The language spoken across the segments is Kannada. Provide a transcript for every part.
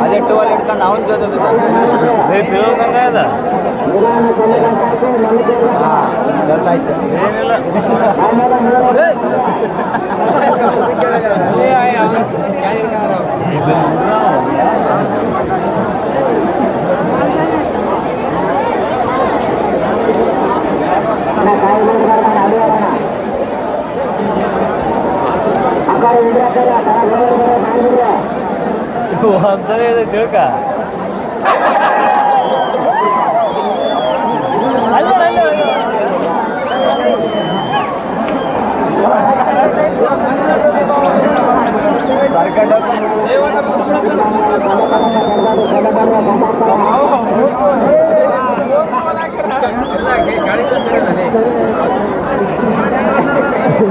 ಅದೇ ಟೋಲ್ ಹಿಡ್ಕೊಂಡು ಅವನ ಜೊತೆ ಕೆಲಸ ಆಯ್ತು ಏನಿಲ್ಲ ಒಂದ್ಸಲ ಇದೆ ತಿಳ್ಕ ಸರ್ಕಾರ ಬಿ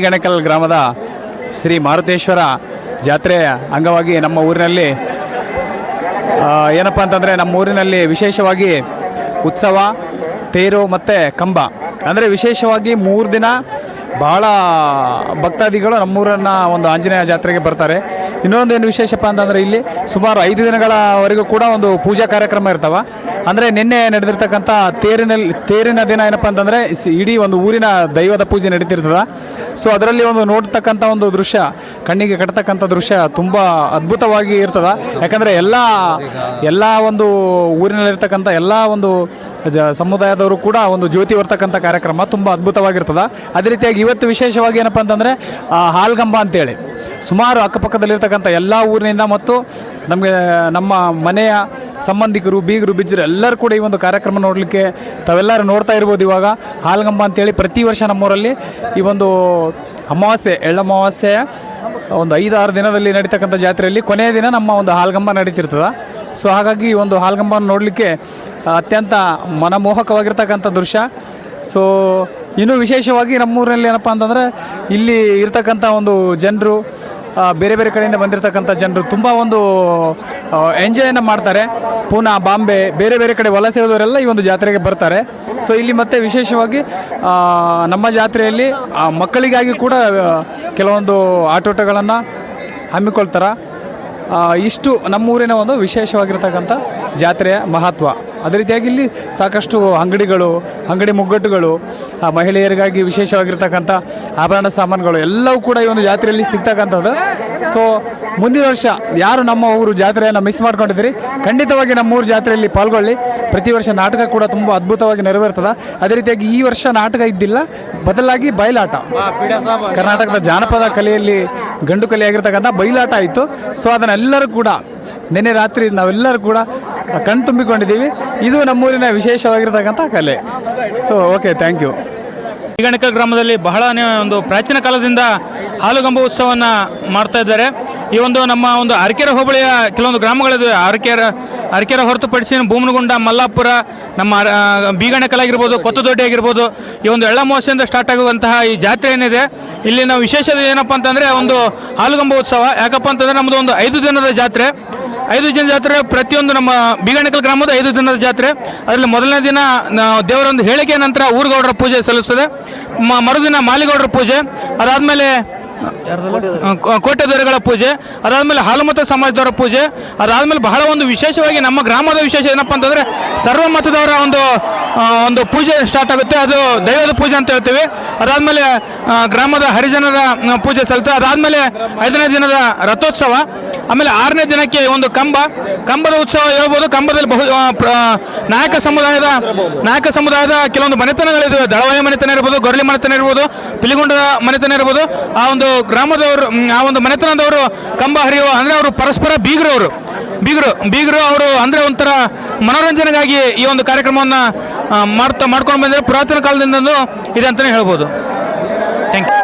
ಗಣಕಲ್ ಗ್ರಾಮದ ಶ್ರೀ ಮಾರುತೇಶ್ವರ ಜಾತ್ರೆಯ ಅಂಗವಾಗಿ ನಮ್ಮ ಊರಿನಲ್ಲಿ ಏನಪ್ಪ ಅಂತಂದರೆ ನಮ್ಮ ಊರಿನಲ್ಲಿ ವಿಶೇಷವಾಗಿ ಉತ್ಸವ, ತೇರು ಮತ್ತು ಕಂಬ, ಅಂದರೆ ವಿಶೇಷವಾಗಿ 3 ದಿನ ಭಾಳ ಭಕ್ತಾದಿಗಳು ನಮ್ಮೂರನ್ನು ಒಂದು ಆಂಜನೇಯ ಜಾತ್ರೆಗೆ ಬರ್ತಾರೆ. ಇನ್ನೊಂದು ಏನು ವಿಶೇಷಪ್ಪ ಅಂತಂದರೆ ಇಲ್ಲಿ ಸುಮಾರು 5 ದಿನಗಳವರೆಗೂ ಕೂಡ ಒಂದು ಪೂಜಾ ಕಾರ್ಯಕ್ರಮ ಇರ್ತವೆ. ಅಂದರೆ ನಿನ್ನೆ ನಡೆದಿರ್ತಕ್ಕಂಥ ತೇರಿನ ದಿನ ಏನಪ್ಪ ಅಂತಂದರೆ ಇಡೀ ಒಂದು ಊರಿನ ದೈವದ ಪೂಜೆ ನಡೀತಿರ್ತದೆ. ಸೊ ಅದರಲ್ಲಿ ಒಂದು ನೋಡ್ತಕ್ಕಂಥ ಒಂದು ದೃಶ್ಯ, ಕಣ್ಣಿಗೆ ಕಟ್ತಕ್ಕಂಥ ದೃಶ್ಯ ತುಂಬ ಅದ್ಭುತವಾಗಿ ಇರ್ತದೆ. ಯಾಕಂದರೆ ಎಲ್ಲ ಒಂದು ಊರಿನಲ್ಲಿರ್ತಕ್ಕಂಥ ಎಲ್ಲ ಒಂದು ಸಮುದಾಯದವರು ಕೂಡ ಒಂದು ಜ್ಯೋತಿ ಬರ್ತಕ್ಕಂಥ ಕಾರ್ಯಕ್ರಮ ತುಂಬ ಅದ್ಭುತವಾಗಿರ್ತದೆ. ಅದೇ ರೀತಿಯಾಗಿ ಇವತ್ತು ವಿಶೇಷವಾಗಿ ಏನಪ್ಪ ಅಂತಂದರೆ ಹಾಲ್ಗಂಬ ಅಂತೇಳಿ ಸುಮಾರು ಅಕ್ಕಪಕ್ಕದಲ್ಲಿರ್ತಕ್ಕಂಥ ಎಲ್ಲ ಊರಿನಿಂದ ಮತ್ತು ನಮ್ಮ ಮನೆಯ ಸಂಬಂಧಿಕರು, ಬೀಗರು, ಬಿಜ್ಜರು ಎಲ್ಲರೂ ಕೂಡ ಈ ಒಂದು ಕಾರ್ಯಕ್ರಮ ನೋಡಲಿಕ್ಕೆ ತಾವೆಲ್ಲರೂ ನೋಡ್ತಾ ಇರ್ಬೋದು. ಇವಾಗ ಹಾಲ್ಗಂಬ ಅಂತೇಳಿ ಪ್ರತಿ ವರ್ಷ ನಮ್ಮೂರಲ್ಲಿ ಈ ಒಂದು ಅಮಾವಾಸ್ಯೆ, ಎಳ್ಳಮಾವಾಸ್ಯೆಯ ಒಂದು 5-6 ದಿನದಲ್ಲಿ ನಡೀತಕ್ಕಂಥ ಜಾತ್ರೆಯಲ್ಲಿ ಕೊನೆಯ ದಿನ ನಮ್ಮ ಒಂದು ಹಾಲ್ಗಂಬ ನಡೀತಿರ್ತದೆ. ಸೊ ಹಾಗಾಗಿ ಈ ಒಂದು ಹಾಲ್ಗಂಬನ ನೋಡಲಿಕ್ಕೆ ಅತ್ಯಂತ ಮನಮೋಹಕವಾಗಿರ್ತಕ್ಕಂಥ ದೃಶ್ಯ. ಸೊ ಇನ್ನೂ ವಿಶೇಷವಾಗಿ ನಮ್ಮೂರಿನಲ್ಲಿ ಏನಪ್ಪ ಅಂತಂದರೆ ಇಲ್ಲಿ ಇರ್ತಕ್ಕಂಥ ಒಂದು ಜನರು, ಬೇರೆ ಬೇರೆ ಕಡೆಯಿಂದ ಬಂದಿರತಕ್ಕಂಥ ಜನರು ತುಂಬ ಒಂದು ಎಂಜಾಯನ್ನು ಮಾಡ್ತಾರೆ. ಪೂನಾ, ಬಾಂಬೆ, ಬೇರೆ ಬೇರೆ ಕಡೆ ವಲಸೆ ಹೋದವರೆಲ್ಲ ಈ ಒಂದು ಜಾತ್ರೆಗೆ ಬರ್ತಾರೆ. ಸೊ ಇಲ್ಲಿ ಮತ್ತೆ ವಿಶೇಷವಾಗಿ ನಮ್ಮ ಜಾತ್ರೆಯಲ್ಲಿ ಮಕ್ಕಳಿಗಾಗಿ ಕೂಡ ಕೆಲವೊಂದು ಆಟೋಟಗಳನ್ನು ಹಮ್ಮಿಕೊಳ್ತಾರೆ. ಇಷ್ಟು ನಮ್ಮೂರಿನ ಒಂದು ವಿಶೇಷವಾಗಿರ್ತಕ್ಕಂಥ ಜಾತ್ರೆಯ ಮಹತ್ವ. ಅದೇ ರೀತಿಯಾಗಿ ಇಲ್ಲಿ ಸಾಕಷ್ಟು ಅಂಗಡಿ ಮುಗ್ಗಟ್ಟುಗಳು, ಮಹಿಳೆಯರಿಗಾಗಿ ವಿಶೇಷವಾಗಿರ್ತಕ್ಕಂಥ ಆಭರಣ ಸಾಮಾನುಗಳು ಎಲ್ಲವೂ ಕೂಡ ಈ ಒಂದು ಜಾತ್ರೆಯಲ್ಲಿ ಸಿಗ್ತಕ್ಕಂಥದ್ದು. ಸೊ ಮುಂದಿನ ವರ್ಷ ಯಾರು ನಮ್ಮ ಊರು ಜಾತ್ರೆಯನ್ನು ಮಿಸ್ ಮಾಡ್ಕೊಂಡಿದ್ದೀರಿ, ಖಂಡಿತವಾಗಿ ನಮ್ಮೂರು ಜಾತ್ರೆಯಲ್ಲಿ ಪಾಲ್ಗೊಳ್ಳಿ. ಪ್ರತಿ ವರ್ಷ ನಾಟಕ ಕೂಡ ತುಂಬ ಅದ್ಭುತವಾಗಿ ನೆರವೇರ್ತದೆ. ಅದೇ ರೀತಿಯಾಗಿ ಈ ವರ್ಷ ನಾಟಕ ಇದ್ದಿಲ್ಲ, ಬದಲಾಗಿ ಬಯಲಾಟ, ಕರ್ನಾಟಕದ ಜಾನಪದ ಕಲೆಯಲ್ಲಿ ಗಂಡು ಕಲೆಯಾಗಿರ್ತಕ್ಕಂಥ ಬಯಲಾಟ ಆಯಿತು. ಸೊ ಅದನ್ನೆಲ್ಲರೂ ಕೂಡ ನಿನ್ನೆ ರಾತ್ರಿ ನಾವೆಲ್ಲರೂ ಕೂಡ ಕಣ್ ತುಂಬಿಕೊಂಡಿದ್ದೀವಿ. ಇದು ನಮ್ಮೂರಿನ ವಿಶೇಷವಾಗಿರ್ತಕ್ಕಂಥ ಕಲೆ. So okay, thank you. Ganakal ಗ್ರಾಮದಲ್ಲಿ ಬಹಳ ಒಂದು ಪ್ರಾಚೀನ ಕಾಲದಿಂದ ಹಾಲುಗಂಬ ಉತ್ಸವವನ್ನು ಮಾಡ್ತಾ ಇದ್ದಾರೆ. ಈ ಒಂದು ನಮ್ಮ ಒಂದು ಅರಕೆರೆ ಹೋಬಳಿಯ ಕೆಲವೊಂದು ಗ್ರಾಮಗಳಿವೆ. ಅರಕೆರೆ ಹೊರತುಪಡಿಸಿ ಭೂಮನಗುಂಡ, ಮಲ್ಲಾಪುರ, ನಮ್ಮ ಬೀಗಣಕಲ್ ಆಗಿರ್ಬೋದು, ಕೊತ್ತದೊಡ್ಡಿ ಆಗಿರ್ಬೋದು, ಈ ಒಂದು ಎಳ್ಳಮಾವಾಸ್ಯೆಯಿಂದ ಸ್ಟಾರ್ಟ್ ಆಗುವಂತಹ ಈ ಜಾತ್ರೆ ಏನಿದೆ, ಇಲ್ಲಿನ ವಿಶೇಷತೆ ಏನಪ್ಪ ಅಂತಂದರೆ ಒಂದು ಹಾಲುಗಂಬ ಉತ್ಸವ. ಯಾಕಪ್ಪ ಅಂತಂದರೆ ನಮ್ಮದು ಒಂದು 5 ದಿನದ ಜಾತ್ರೆ. 5 ದಿನ ಜಾತ್ರೆ ಪ್ರತಿಯೊಂದು ನಮ್ಮ ಬೀಗಣಕಲ್ ಗ್ರಾಮದ 5 ದಿನದ ಜಾತ್ರೆ. ಅದರಲ್ಲಿ ಮೊದಲನೇ ದಿನ ದೇವರೊಂದು ಹೇಳಿಕೆ ನಂತರ ಊರುಗೌಡರ ಪೂಜೆ ಸಲ್ಲಿಸ್ತದೆ. ಮರುದಿನ ಮಾಲಿಗೌಡರ ಪೂಜೆ, ಅದಾದಮೇಲೆ ಕೋಟೆ ದೊರೆಗಳ ಪೂಜೆ, ಅದಾದಮೇಲೆ ಹಾಲುಮತ ಸಮಾಜದವರ ಪೂಜೆ, ಅದಾದಮೇಲೆ ಬಹಳ ಒಂದು ವಿಶೇಷವಾಗಿ ನಮ್ಮ ಗ್ರಾಮದ ವಿಶೇಷ ಏನಪ್ಪ ಅಂತಂದರೆ ಸರ್ವಮತದವರ ಒಂದು ಪೂಜೆ ಸ್ಟಾರ್ಟ್ ಆಗುತ್ತೆ. ಅದು ದೈವದ ಪೂಜೆ ಅಂತ ಹೇಳ್ತೀವಿ. ಅದಾದಮೇಲೆ ಗ್ರಾಮದ ಹರಿಜನರ ಪೂಜೆ ಸಲ್ತ. ಅದಾದಮೇಲೆ 5ನೇ ದಿನದ ರಥೋತ್ಸವ. ಆಮೇಲೆ 6ನೇ ದಿನಕ್ಕೆ ಒಂದು ಕಂಬದ ಉತ್ಸವ ಹೇಳ್ಬೋದು. ಕಂಬದಲ್ಲಿ ನಾಯಕ ಸಮುದಾಯದ ಕೆಲವೊಂದು ಮನೆತನಗಳಿವೆ. ದಳವಾಯಿ ಮನೆತನ ಇರ್ಬೋದು, ಗೊರಳಿ ಮನೆತನ ಇರ್ಬೋದು, ಪಿಲಿಗುಂಡದ ಮನೆತನ ಇರ್ಬೋದು. ಆ ಒಂದು ಗ್ರಾಮದವರು, ಆ ಒಂದು ಮನೆತನದವರು ಕಂಬ ಹರಿಯುವ ಅಂದರೆ ಅವರು ಪರಸ್ಪರ ಬೀಗರು ಅವರು ಅಂದರೆ ಒಂಥರ ಮನೋರಂಜನೆಗಾಗಿ ಈ ಒಂದು ಕಾರ್ಯಕ್ರಮವನ್ನು ಮಾಡ್ಕೊಂಡು ಬಂದರೆ ಪುರಾತನ ಕಾಲದಿಂದಲೂ ಇದೆ ಅಂತಲೇ ಹೇಳ್ಬೋದು. Thank you.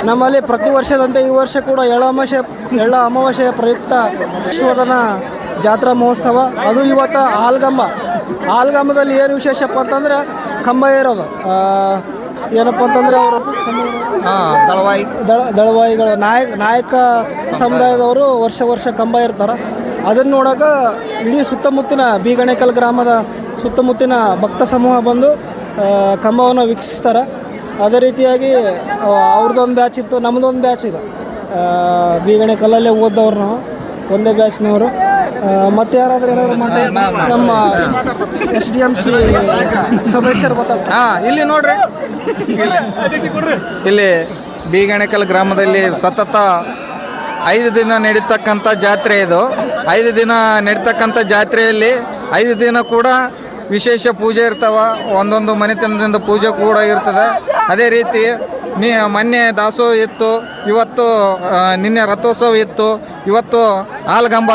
ನಮ್ಮಲ್ಲಿ ಪ್ರತಿ ವರ್ಷದಂತೆ ಈ ವರ್ಷ ಕೂಡ ಎಳ್ಳ ಅಮಾವಾಸ್ಯೆಯ ಪ್ರಯುಕ್ತ ವಿಶ್ವದನ ಜಾತ್ರಾ ಮಹೋತ್ಸವ. ಅದು ಇವತ್ತು ಆಲ್ಗಂಬದಲ್ಲಿ ಏನು ವಿಶೇಷಪ್ಪ ಅಂತಂದರೆ ಕಂಬ ಏರೋದು. ಏನಪ್ಪ ಅಂತಂದರೆ ಅವರು ದಳವಾಯಿಗಳು ನಾಯಕ ಸಮುದಾಯದವರು ವರ್ಷ ಕಂಬ ಇರ್ತಾರೆ. ಅದನ್ನು ನೋಡೋಕೆ ಇಡೀ ಸುತ್ತಮುತ್ತಿನ ಬೀಗಣೇಕಲ್ ಗ್ರಾಮದ ಸುತ್ತಮುತ್ತಿನ ಭಕ್ತ ಸಮೂಹ ಬಂದು ಕಂಬವನ್ನು ವೀಕ್ಷಿಸ್ತಾರೆ. ಅದೇ ರೀತಿಯಾಗಿ ಅವ್ರದ್ದೊಂದು ಬ್ಯಾಚ್ ಇತ್ತು, ನಮ್ಮದೊಂದು ಬ್ಯಾಚ್ ಇದೆ. ಬೀಗಣೇಕಲ್ಲಲ್ಲೇ ಓದ್ದವ್ರು ನಾವು, ಒಂದೇ ಬ್ಯಾಚ್ನವರು. ಮತ್ತೆ ಯಾರಾದರೂ ಏನಾದರೂ ಮಾತಾಡ್ತಾರೆ ನಮ್ಮ SDMC ಸದಸ್ಯರು ಮಾತಾಡ್ತಾರೆ. ಇಲ್ಲಿ ನೋಡ್ರಿ, ಇಲ್ಲಿ ಬೀಗಣೇಕಲ್ ಗ್ರಾಮದಲ್ಲಿ ಸತತ 5 ದಿನ ನಡೀತಕ್ಕಂಥ ಜಾತ್ರೆ ಇದು. 5 ದಿನ ನಡೀತಕ್ಕಂಥ ಜಾತ್ರೆಯಲ್ಲಿ 5 ದಿನ ಕೂಡ ವಿಶೇಷ ಪೂಜೆ ಇರ್ತಾವ. ಒಂದೊಂದು ಮನೆತನದಿಂದ ಪೂಜೆ ಕೂಡ ಇರ್ತದೆ. ಅದೇ ರೀತಿ ಮೊನ್ನೆ ದಾಸೋಹ ಇತ್ತು, ಇವತ್ತು ನಿನ್ನೆ ರಥೋತ್ಸವ ಇತ್ತು, ಇವತ್ತು ಆಲ್ಗಂಬ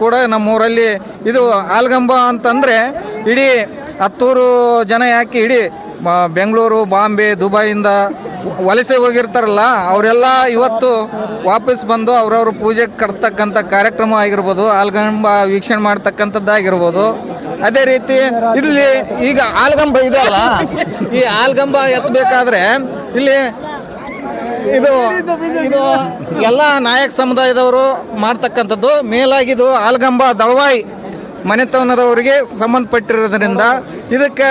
ಕೂಡ ನಮ್ಮೂರಲ್ಲಿ. ಇದು ಆಲ್ಗಂಬ ಅಂತಂದರೆ ಇಡೀ 10 ಜನ ಯಾಕೆ ಇಡೀ ಬೆಂಗಳೂರು, ಬಾಂಬೆ, ದುಬೈಯಿಂದ ವಲಸೆ ಹೋಗಿರ್ತಾರಲ್ಲ ಅವರೆಲ್ಲ ಇವತ್ತು ವಾಪಸ್ ಬಂದು ಅವ್ರವ್ರ ಪೂಜೆಗೆ ಕರೆಸ್ತಕ್ಕಂಥ ಕಾರ್ಯಕ್ರಮ ಆಗಿರ್ಬೋದು, ಆಲ್ಗಂಬ ವೀಕ್ಷಣೆ ಮಾಡ್ತಕ್ಕಂಥದ್ದಾಗಿರ್ಬೋದು. ಅದೇ ರೀತಿ ಇಲ್ಲಿ ಈಗ ಆಲ್ಗಂಬ ಇದೆಯಲ್ಲ, ಈ ಆಲ್ಗಂಬ ಎತ್ತಬೇಕಾದ್ರೆ ಇಲ್ಲಿ ಇದು ಎಲ್ಲ ನಾಯಕ ಸಮುದಾಯದವರು ಮಾಡ್ತಕ್ಕಂಥದ್ದು. ಮೇಲಾಗಿದು ಆಲ್ಗಂಬ ದಳವಾಯಿ ಮನೆತನದವರಿಗೆ ಸಂಬಂಧಪಟ್ಟಿರೋದ್ರಿಂದ ಇದಕ್ಕೆ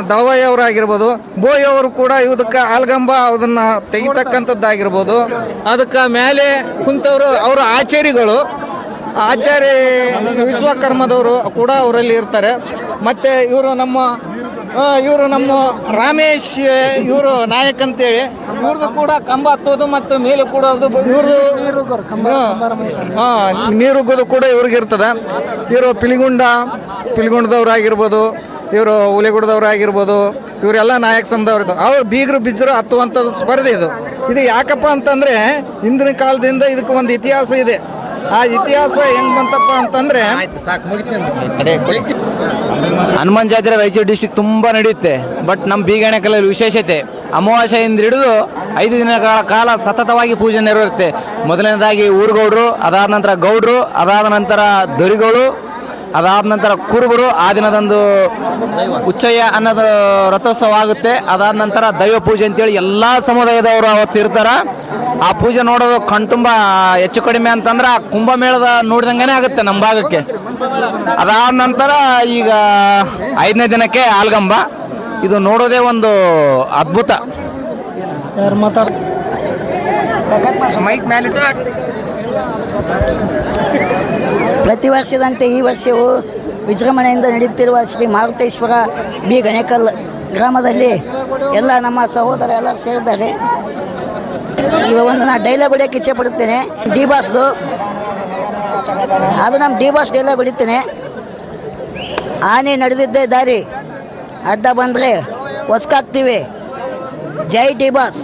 ದಳವಾಯಿ ಅವರಾಗಿರ್ಬೋದು, ಬೋಯ್ ಅವರು ಕೂಡ ಇದಕ್ಕೆ ಆಲ್ಗಂಬ ಅದನ್ನು ತೆಗಿತಕ್ಕಂಥದ್ದಾಗಿರ್ಬೋದು. ಅದಕ್ಕೆ ಮೇಲೆ ಕುಂತವರು ಅವರ ಆಚಾರ್ಯ ವಿಶ್ವಕರ್ಮದವರು ಕೂಡ ಅವರಲ್ಲಿ ಇರ್ತಾರೆ. ಮತ್ತು ಇವರು ನಮ್ಮ ರಾಮೇಶ್ ಇವರು ನಾಯಕ್ ಅಂತೇಳಿ ಇವ್ರದ್ದು ಕೂಡ ಕಂಬ ಹತ್ತೋದು ಮತ್ತು ಮೇಲೆ ಕೂಡ ಇವ್ರದ್ದು ನೀರುಗ್ಗೋದು ಕೂಡ ಇವ್ರಿಗೆ ಇರ್ತದೆ. ಇವರು ಪಿಲಿಗುಂಡದವ್ರಾಗಿರ್ಬೋದು, ಇವರು ಹುಲಿಗುಡದವ್ರಾಗಿರ್ಬೋದು, ಇವರೆಲ್ಲ ನಾಯಕ ಸಮುದಾಯವ್ರು ಇರ್ತಾರೆ. ಅವ್ರು ಬೀಗರು ಬಿಜ್ಜರು ಹತ್ತುವಂಥದ್ದು ಸ್ಪರ್ಧೆ ಇದು ಯಾಕಪ್ಪ ಅಂತಂದರೆ ಹಿಂದಿನ ಕಾಲದಿಂದ ಇದಕ್ಕೆ ಒಂದು ಇತಿಹಾಸ ಇದೆ. ಆ ಇತಿಹಾಸ ಹೆಂಗೆ ಬಂತಪ್ಪ ಅಂತಂದರೆ ಹನುಮಾನ್ ಜಾತ್ರೆ ರಾಯಚೂರು ಡಿಸ್ಟಿಕ್ ತುಂಬ ನಡೆಯುತ್ತೆ. ಬಟ್ ನಮ್ಮ ಬೀಗಣೆಕಲ್ಲಲ್ಲಿ ವಿಶೇಷತೆ ಅಮಾವಾಸ್ಯೆಯಿಂದ ಹಿಡಿದು 5 ದಿನಗಳ ಕಾಲ ಸತತವಾಗಿ ಪೂಜೆ ನೆರವೇರುತ್ತೆ. ಮೊದಲನೇದಾಗಿ ಊರುಗೌಡರು, ಅದಾದ ನಂತರ ಗೌಡರು, ಅದಾದ ನಂತರ ದೊರಿಗಳು, ಅದಾದ ನಂತರ ಕುರುಬರು. ಆ ದಿನದಂದು ಉಚ್ಚಯ್ಯ ಅನ್ನೋದು ರಥೋತ್ಸವ ಆಗುತ್ತೆ. ಅದಾದ ನಂತರ ದೈವ ಪೂಜೆ ಅಂತೇಳಿ ಎಲ್ಲ ಸಮುದಾಯದವರು ಅವತ್ತು ಇರ್ತಾರೆ. ಆ ಪೂಜೆ ನೋಡೋದು ಕಣ್ತುಂಬ ಹೆಚ್ಚು ಕಡಿಮೆ ಅಂತಂದ್ರೆ ಆ ಕುಂಭಮೇಳದ ನೋಡಿದಂಗೆ ಆಗುತ್ತೆ ನಮ್ಮ ಭಾಗಕ್ಕೆ. ಅದಾದ ನಂತರ ಈಗ 5ನೇ ದಿನಕ್ಕೆ ಆಲ್ಗಂಬ. ಇದು ನೋಡೋದೇ ಒಂದು ಅದ್ಭುತ. ಪ್ರತಿ ವರ್ಷದಂತೆ ಈ ವರ್ಷವೂ ವಿಜೃಂಭಣೆಯಿಂದ ನಡೆಯುತ್ತಿರುವ ಶ್ರೀ ಮಾರುತೇಶ್ವರ ಬಿ ಗಣೇಕಲ್ ಗ್ರಾಮದಲ್ಲಿ ಎಲ್ಲ ನಮ್ಮ ಸಹೋದರ ಎಲ್ಲ ಸೇರಿದ್ದಾರೆ. ಇವಾಗ ಒಂದು ನಾನು ಡೈಲಾಗ್ ಹೊಡಿಯೋಕ್ಕೆ ಇಚ್ಛೆ ಪಡುತ್ತೇನೆ, ಡಿ ಬಾಸ್ದು. ಅದು ನಮ್ಮ ಡಿ ಬಾಸ್ ಡೈಲಾಗ್ ಹೊಡಿತೇನೆ. ಆನೆ ನಡೆದಿದ್ದೇ ದಾರಿ, ಅಡ್ಡ ಬಂದರೆ ಹೊಸ್ಕಾಗ್ತೀವಿ. ಜೈ ಡಿ ಬಾಸ್.